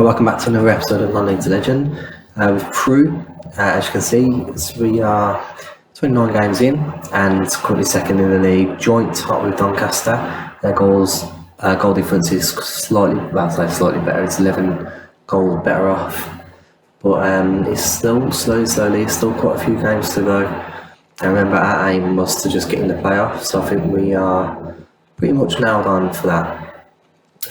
Welcome back to another episode of Non-League to Legend with Crewe. As you can see, we are 29 games in and currently second in the league, joint top with Doncaster. Their goal difference is slightly better. It's 11 goals better off, but it's still slowly. Still quite a few games to go. And remember, our aim was to just get in the playoffs, so I think we are pretty much nailed on for that.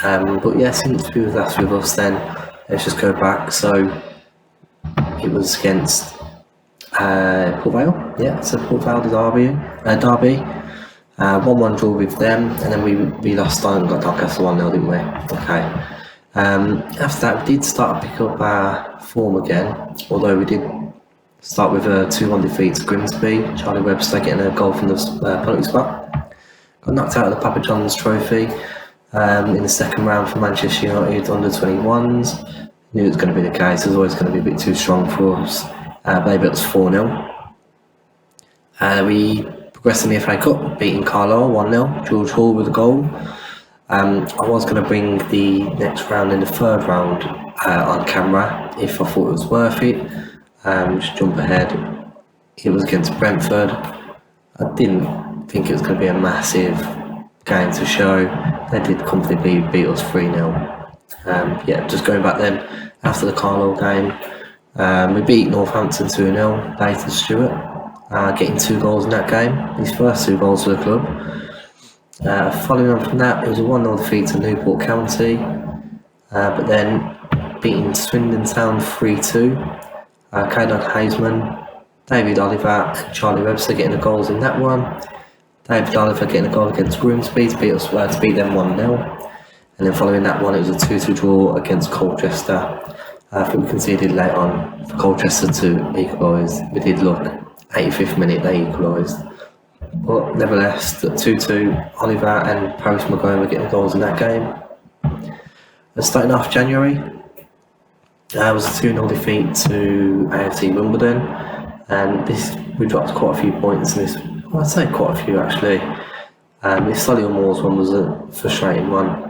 But yeah, since we were last with us, then let's just go back. So it was against Port Vale. Yeah, so Port Vale derby. 1-1 draw with them, and then we lost on got Doncaster 1-0, didn't we? Okay. After that, we did start to pick up our form again, although we did start with a 2-1 defeat to Grimsby. Charlie Webster getting a goal from the penalty spot. Got knocked out of the Papa John's Trophy in the second round for Manchester United under 21s. Knew it was going to be the case. It was always going to be a bit too strong for us. They beat us 4-0. We progressed in the FA Cup, beating Carlisle 1-0. George Hall with a goal. I was going to bring the next round in the third round on camera if I thought it was worth it. Just jump ahead. It was against Brentford. I didn't think it was going to be a massive game to show. They did comfortably beat us 3-0. Yeah, just going back then, after the Carlisle game, we beat Northampton 2-0. Nathan Stewart getting 2 goals in that game, his first 2 goals for the club. Following on from that, it was a 1-0 defeat to Newport County, but then beating Swindon Town 3-2. Caden Hazeman, David Oliver and Charlie Webster getting the goals in that one. David Oliver getting a goal against Grimsby to beat them 1-0. And then following that one, it was a 2-2 draw against Colchester. I think we conceded late on for Colchester to equalise. We did look, 85th minute they equalised. But nevertheless, the 2-2, Oliver and Paris McGowan were getting goals in that game. Starting off January, it was a 2-0 defeat to AFC Wimbledon. And we dropped quite a few points in this. Well, I'd say quite a few actually. This Solihull Moors one was a frustrating one.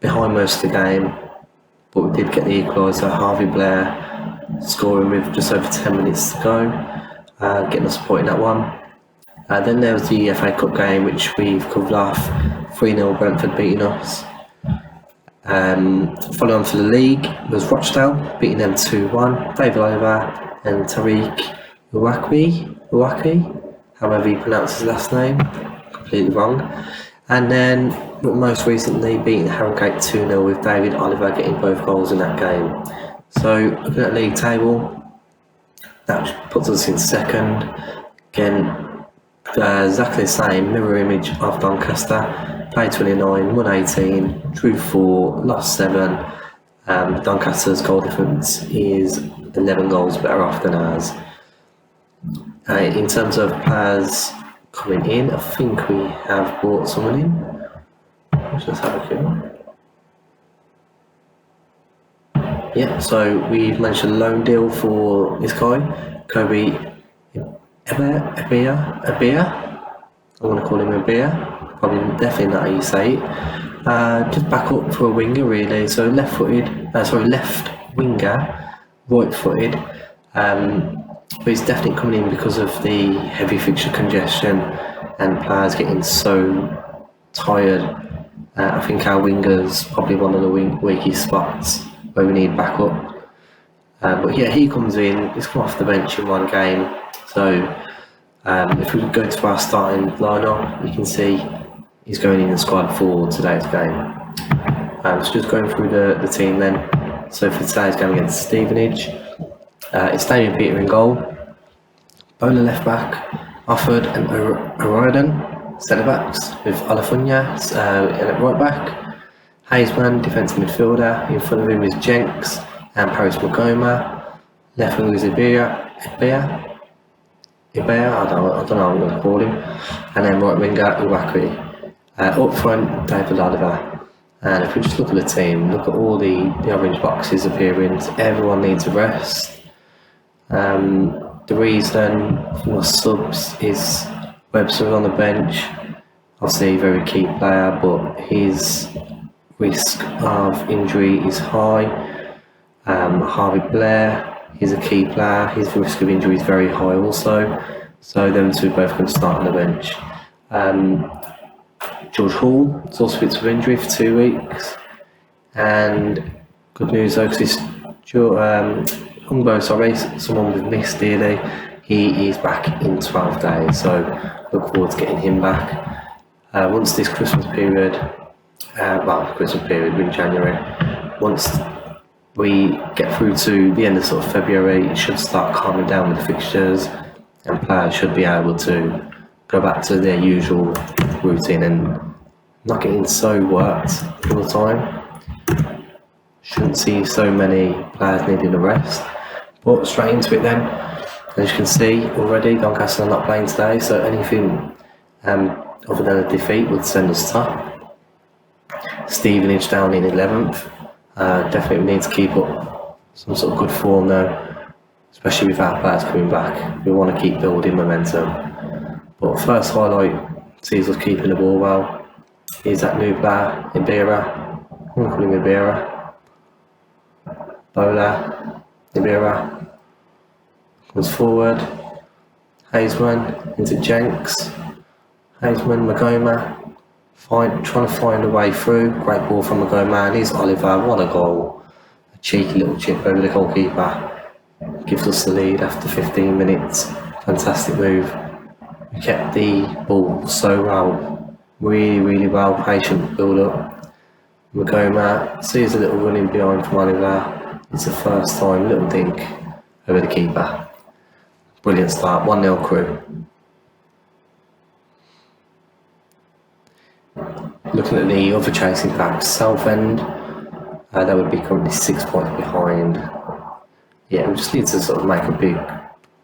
Behind most of the game, but we did get the equaliser. Harvey Blair scoring with just over 10 minutes to go, getting us a point in that one. Then there was the FA Cup game, which we've covered off. 3-0 Brentford beating us. Following on for the league was Rochdale beating them 2-1. David Oliver and Tariq Uwaki, however you pronounce his last name, completely wrong. And then most recently beating Harrogate 2-0 with David Oliver getting both goals in that game. So looking at the league table, that puts us in second. Again, exactly the same, mirror image of Doncaster. Played 29, won 18, drew 4, lost 7. Doncaster's goal difference is 11 goals better off than ours. In terms of players coming in, I think we have brought someone in. Let's just have a quick look. Yeah, so we've managed a loan deal for this guy, Kobe Abia. I'm going to call him Abia. Definitely not how you say it. Just back up for a winger really. So left winger, right footed. But he's definitely coming in because of the heavy fixture congestion and players getting so tired. I think our winger's probably one of the weakest spots where we need backup. But yeah, he comes in, he's come off the bench in one game. So if we go to our starting lineup, you can see he's going in the squad for today's game. So just going through the team then. So for today's game against Stevenage, it's Damien Peter in goal, Bola left back, Offord and O'Riordan centre backs, with Olafunya at right back, Hazeman defensive midfielder, in front of him is Jenks and Paris Magoma, left wing is Ibea, I don't know what I'm going to call him, and then right winger Uwaki. Up front, David Oliver. And if we just look at the team, look at all the orange boxes appearing, everyone needs a rest. The reason for subs is Webster on the bench, obviously a very key player, but he's risk of injury is high. Harvey Blair, he's a key player. His risk of injury is very high also. So them two both going to start on the bench. George Hall is also fit with injury for 2 weeks. And good news though, because this someone we've missed dearly, he is back in 12 days. So look forward to getting him back. Once this Christmas period, we're in January. Once we get through to the end of sort of February, it should start calming down with the fixtures, and players should be able to go back to their usual routine and not getting so worked all the time. Shouldn't see so many players needing a rest. But straight into it then. As you can see already, Doncaster are not playing today, so anything other than a defeat would send us top. Stevenage down in 11th. Definitely we need to keep up some sort of good form though, especially with our players coming back. We want to keep building momentum. But first highlight sees us keeping the ball well. Is that new player, Ibera. I'm going to call him Ibera. Bola, Ibera. Comes forward. Hazeman into Jenks. Hazeman, Magoma. Trying to find a way through. Great ball from Magoma, and here's Oliver. What a goal. A cheeky little chip over the goalkeeper. Gives us the lead after 15 minutes. Fantastic move. We kept the ball so well. Really well. Patient build up. Magoma sees a little running behind from Oliver. It's the first time. Little dink over the keeper. Brilliant start. 1-0 Crewe. Looking at the other chasing pack, Southend, that would be currently 6 points behind. Yeah, we just need to sort of make a big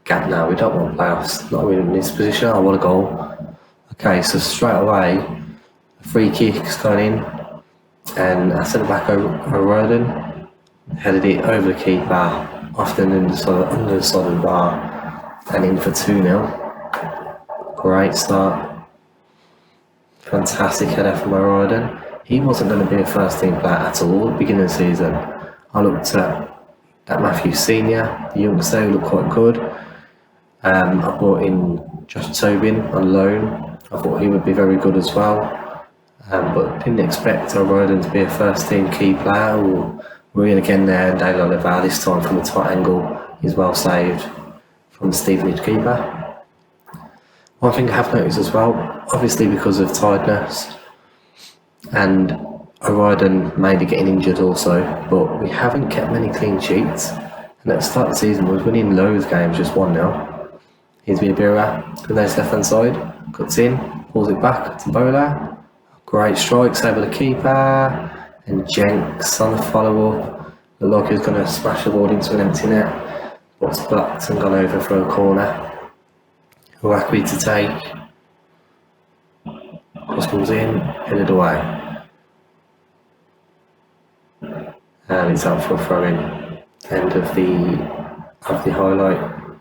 gap now. We don't want playoffs, not really in this position. I want a goal. Okay, so straight away, a free kick's going in, and I sent it back over Roden, headed it over the keeper, often under the solid bar, and in for 2-0. Great start. Fantastic header from Roden. He wasn't going to be a first team player at all at the beginning of the season. I looked at Matthew Senior, the youngster, who looked quite good. I brought in Josh Tobin on loan. I thought he would be very good as well. But didn't expect Roden to be a first team key player. We're in again there, Dale Oliver, this time from a tight angle. He's well saved from the Stevenage keeper. One thing I have noticed as well, obviously because of tiredness and O'Riordan maybe getting injured also, but we haven't kept many clean sheets. And at the start of the season, we was winning loads of games, just 1-0. Here's Vieira, good nice left hand side, cuts in, pulls it back to Bola. Great strike, save the keeper, and Jenks on the follow up. Looked like he was going to smash the ball into an empty net, but it's blocked and gone over for a corner. Overachieve to take. Cross comes in, headed away. And it's out for a throw in. End of the highlight.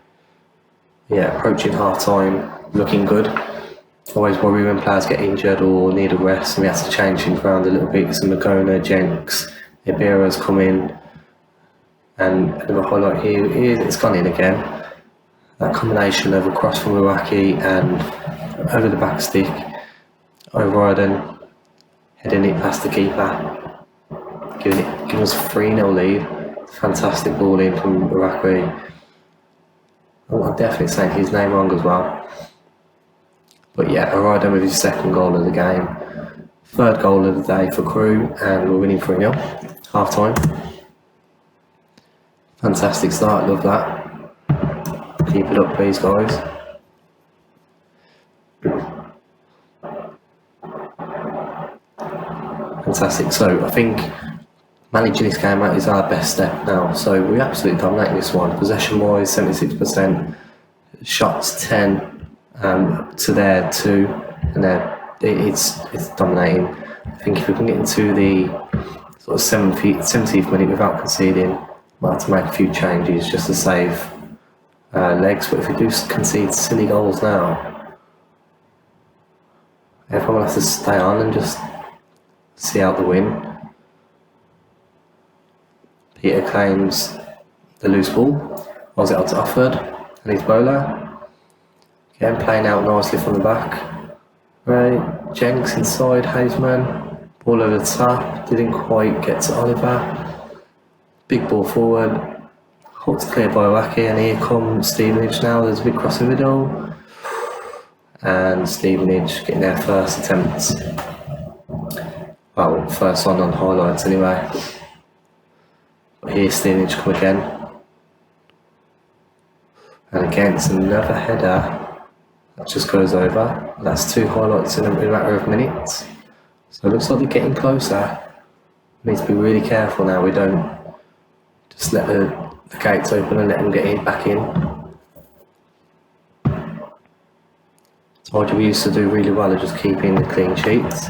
Yeah, approaching half time, looking good. Always worry when players get injured or need a rest, and we have to change things around a little bit. So Magona, Jenks, Ibera's come in. And another highlight here is it's gone in again. That combination of a cross from Iraqi and over the back stick, O'Riordan heading it past the keeper, giving us a 3-0 lead. Fantastic ball in from Iraqi. I'm definitely saying his name wrong as well. But yeah, O'Riordan with his second goal of the game, third goal of the day for Crewe, and we're winning 3-0, half time. Fantastic start, love that. Keep it up, please, guys. Fantastic. So I think managing this game out is our best step now. So we absolutely dominate this one. Possession wise, 76%. Shots 10 to their 2, and it's dominating. I think if we can get into the sort of 70th minute without conceding, we'll have to make a few changes just to save legs. But if we do concede silly goals now, everyone will have to stay on and just see out the win. Peter claims the loose ball, rolls it out to Offord, and his bowler. Again, playing out nicely from the back. Right, Jenks inside, Hazeman, ball over the top, didn't quite get to Oliver. Big ball forward, hooked clear by Wacky, and here comes Stevenage now. There's a big cross in the middle, and Stevenage getting their first attempt. Well, first on highlights anyway. But here's Stevenage come again. And again, it's another header that just goes over. That's 2 highlights in a matter of minutes. So it looks like they're getting closer. We need to be really careful now. We don't just let the gates open and let them get back in. So we used to do really well at just keeping the clean sheets.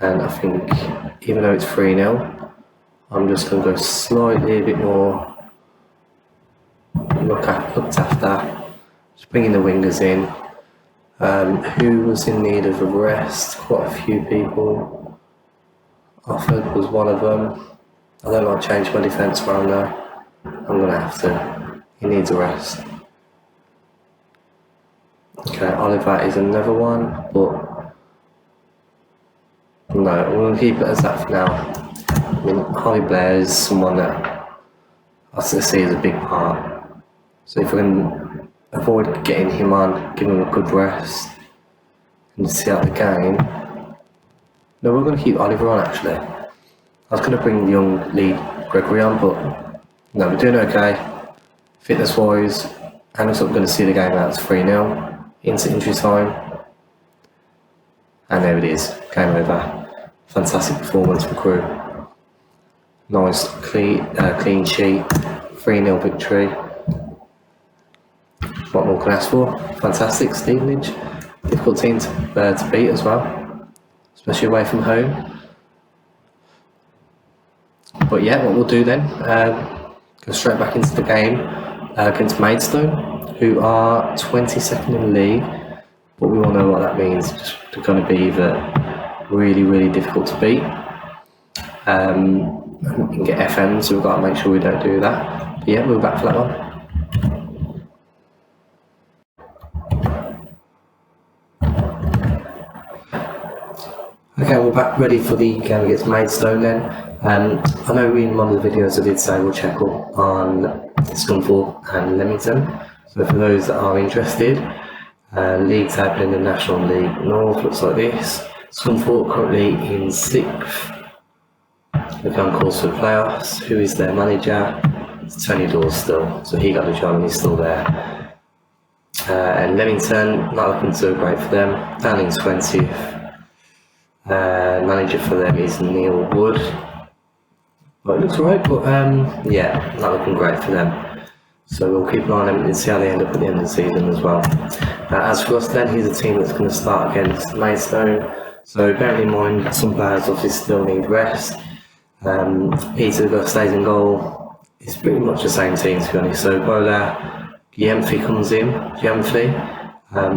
And I think even though it's 3-0, I'm just going to go slightly a bit more looked after. Just bringing the wingers in. Who was in need of a rest? Quite a few people. Offord was one of them. I don't like changing my defence around now. I'm going to have to. He needs a rest. Okay, Oliver is another one, but no, I'm going to keep it as that for now. I mean, Harvey Blair is someone that I see as a big part. So if we can avoid getting him on, give him a good rest, and see out the game. No, we're going to keep Oliver on actually. I was going to bring young Lee Gregory on, but no, we're doing okay. Fitness wise, and also we're going to see the game out. It's 3-0 into injury time. And there it is, game over. Fantastic performance for Crewe. Nice, clean sheet, 3-0 victory. What more can I ask for? Fantastic, Stevenage. Difficult team to beat as well, especially away from home. But yeah, what we'll do then, go straight back into the game against Maidstone, who are 22nd in the league. But we all know what that means. They're going to be either really, really difficult to beat. We can get FM, so we've got to make sure we don't do that. But yeah, we're back for that one. Okay, we're back ready for the game against Maidstone then. I know in one of the videos I did say we'll check up on Scunthorpe and Leamington. So for those that are interested, league table in the National League North looks like this. Scunthorpe currently in 6th. They're on course for the playoffs. Who is their manager? It's Tony Dawes still, so he got the job and he's still there. And Leamington, not looking so great for them, down in 20th. Manager for them is Neil Wood. Well, it looks right, but yeah, not looking great for them. So we'll keep an eye on them and see how they end up at the end of the season as well. As for us then, here's a team that's going to start against Maidstone. So bearing in mind, some players obviously still need rest. Peter stays in goal. It's pretty much the same team to be honest. So Bola Gyamfi comes in,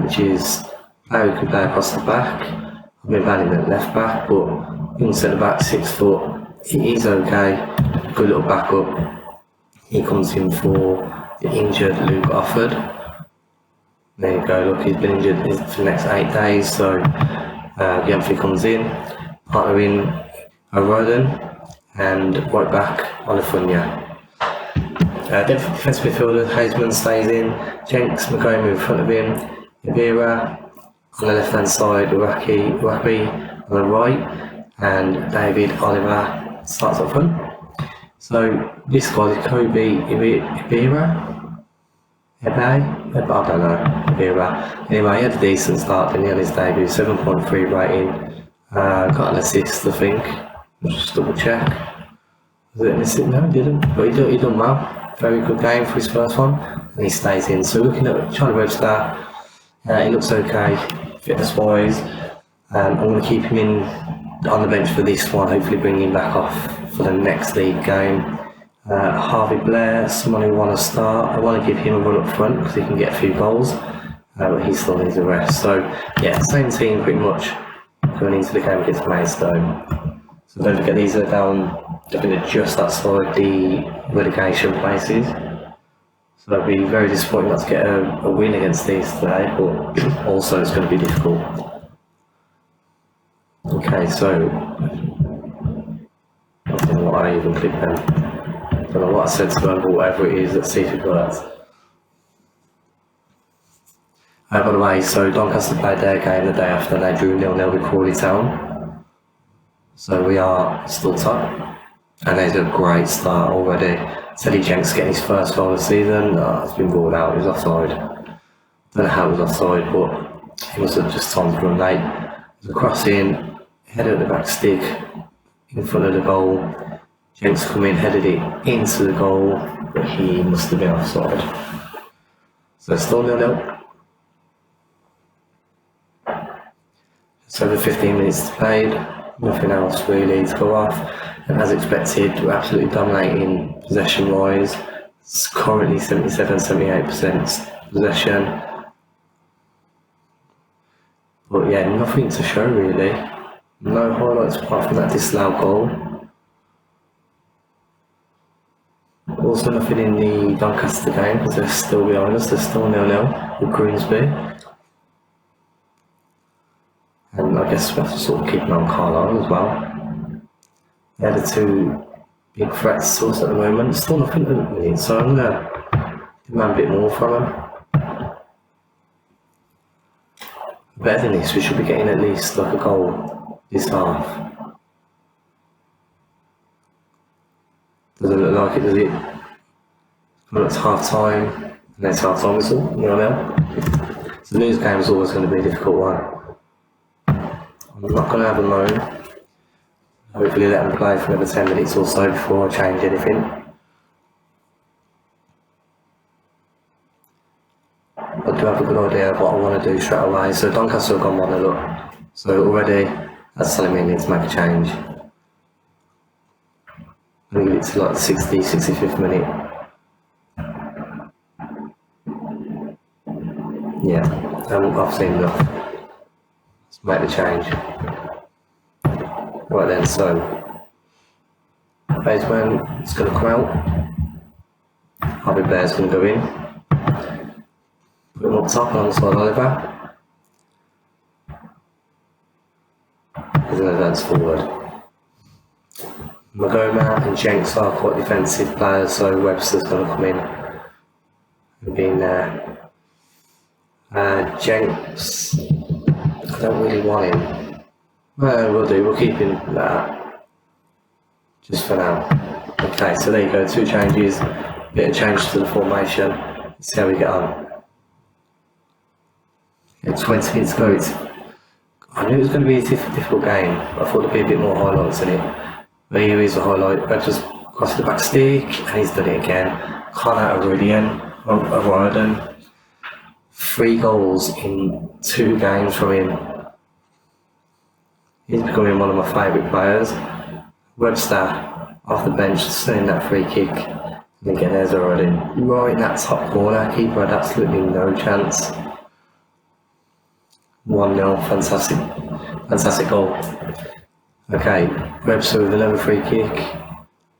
which is a player who can play across the back. I've been banning at left back, but young centre back, 6 foot, he's okay, good little backup. He comes in for the injured Luke Offord. There you go, look, he's been injured for the next 8 days, so Gyamfi comes in, partnering O'Roden, and right back, Olifunya. Defensive midfielder, Hazeman stays in, Jenks, McGowan in front of him, Ibira on the left hand side, Wacky on the right, and David Oliver starts up front. So this guy is Kobe Ibira? I don't know, Ibira. Anyway, he had a decent start, didn't he, on his debut, 7.3 rating, got an assist I think, just double check. Was it an assist? No, he didn't, but he done well, very good game for his first one, and he stays in. So looking at Charlie Webster, he looks okay, fitness wise. I'm going to keep him on the bench for this one, hopefully bring him back off for the next league game. Harvey Blair, someone who want to start. I want to give him a run up front because he can get a few goals, but he still needs a rest. So yeah, same team pretty much going into the game against Maidstone. So don't forget these are down, I think they're just outside the relegation places. So it'll be very disappointing not to get a win against these today, but also it's going to be difficult. Okay, so I don't know what I even clicked then. I don't know what I said to them, but whatever it is, let's see if it works. By the way, so Doncaster played their game the day after, they drew 0-0 with Crawley Town. So we are still top, and they did a great start already. Teddy Jenks getting his first goal of the season. It's been ruled out, he was offside. Don't know how he was offside, but he must have just timed for him late. There's a cross in, headed at the back stick, in front of the goal. Jenks come in, headed it into the goal, but he must have been offside. So still 0-0. Just over 15 minutes played, nothing else really to go off. And as expected, we're absolutely dominating possession-wise. It's currently 77-78% possession. But yeah, nothing to show really. No highlights apart from that disallowed goal. Also nothing in the Doncaster game because they're still behind us. They're still 0-0 with Grimsby. And I guess we have to sort of keep an eye on Carlisle as well. They're the two big threats to us at the moment. Still nothing to win, so I'm going to demand a bit more from them. Better than this, we should be getting at least like a goal this half. Doesn't look like it, does it? Well, it's half time, and then it's half time whistle, 0-0. So lose game is always going to be a difficult one. I'm not going to have a moan. Hopefully let them play for another 10 minutes or so before I change anything. I do have a good idea of what I want to do straight away. So Doncaster have gone 1-0 up. So already that's telling me I need to make a change. I'm going to give it to like the 65th minute. Yeah, I've seen enough. Let's make the change. Right then, so Baseman is going to come out. Harvey Blair's going to go in. Put him up top alongside Oliver. He's going to advance forward. Magoma and Jenks are quite defensive players, so Webster's going to come in and be in there. Jenks, I don't really want him. We'll do, we'll keep him that just for now. Okay, so there you go, 2 changes, bit of change to the formation. Let's see how we get on. Okay, 20 minutes to go. I knew it was going to be a difficult game, but I thought there'd be a bit more highlights in it. But here is a highlight. I just crossed the back stick, and he's done it again. Connor O'Riordan. 3 goals in 2 games from him. He's becoming one of my favourite players. Webster off the bench, sending that free kick. And again, there's O'Riordan right in that top corner. Keeper had absolutely no chance. 1-0, fantastic goal. Okay, Webster with another free kick.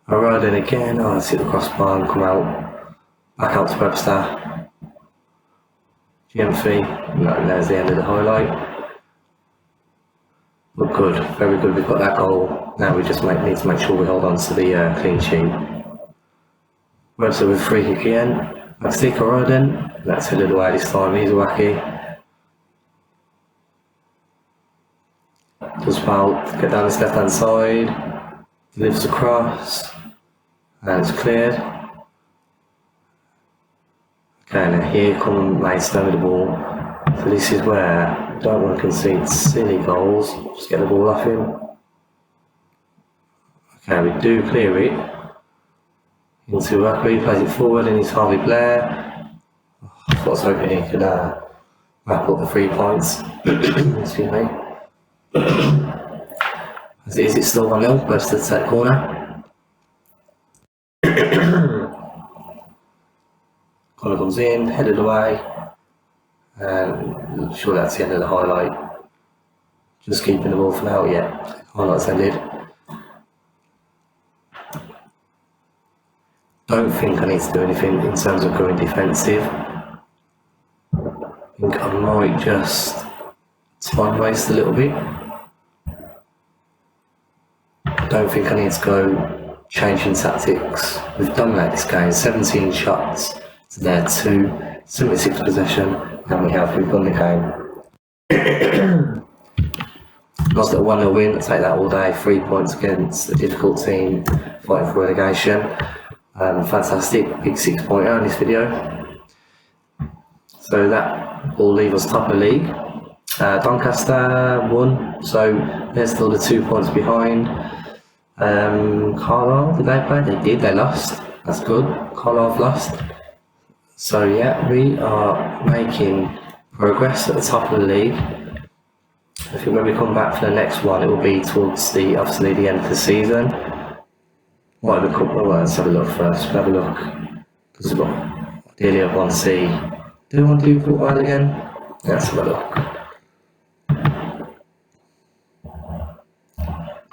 O'Riordan again, let's hit the crossbar and come out. Back out to Webster. GMC, and there's the end of the highlight. But good, very good, we've got that goal. Now we just need to make sure we hold on to the clean sheet. Webster with free kick again. Back stick O'Riordan, that's headed away this time, he's wacky. Does foul, get down this left hand side, delivers across, and it's cleared. Okay, now here come Maidstone with the ball. So this is where I don't want to concede silly goals, just get the ball off him. Okay, we do clear it. Into Rugby, plays it forward, and it's Harvey Blair. I was hoping he could wrap up the 3 points. Excuse me. As it is, it's still 1-0, Webster to that corner. Corner comes in, headed away, and I'm sure that's the end of the highlight. Just keeping the ball for now, yeah. Highlights ended. don't think I need to do anything in terms of going defensive. I think I might just time waste a little bit. I don't think I need to go changing tactics. We've done that this game, 17 shots to their 2, 76 possession, and we've won the game. Lost at 1-0 win, I'll take that all day. 3 points against a difficult team fighting for relegation. Fantastic, big 6-pointer in this video. So that will leave us top of the league. Doncaster won, so they're still the 2 points behind. Carlisle, did they play? They did, they lost. That's good. Carlisle have lost. So yeah, we are making progress at the top of the league. I think when we come back for the next one, it will be towards obviously the end of the season. Might have a couple of words. Let's have a look first. We'll have a look. Because ideally I want to see, do I want to do football again? Let's have a look.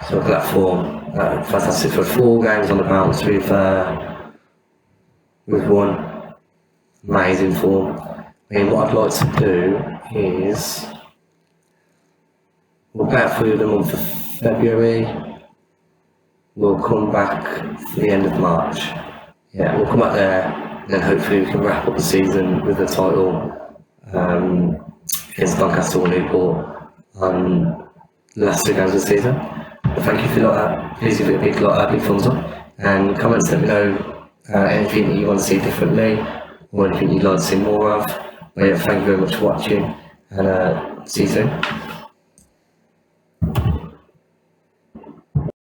So look at that form. Fantastic for 4 games on the bounce. We've won. Amazing form. I mean, what I'd like to do is we'll play out through the month of February. We'll come back for the end of March. Yeah, we'll come back there, and then hopefully we can wrap up the season with the title against Doncaster or Newport on the last 2 games of the season. But thank you for that. Please give it a big thumbs up, and comments, let me know anything that you want to see differently or anything you'd like to see more of. But yeah, thank you very much for watching, and see you soon.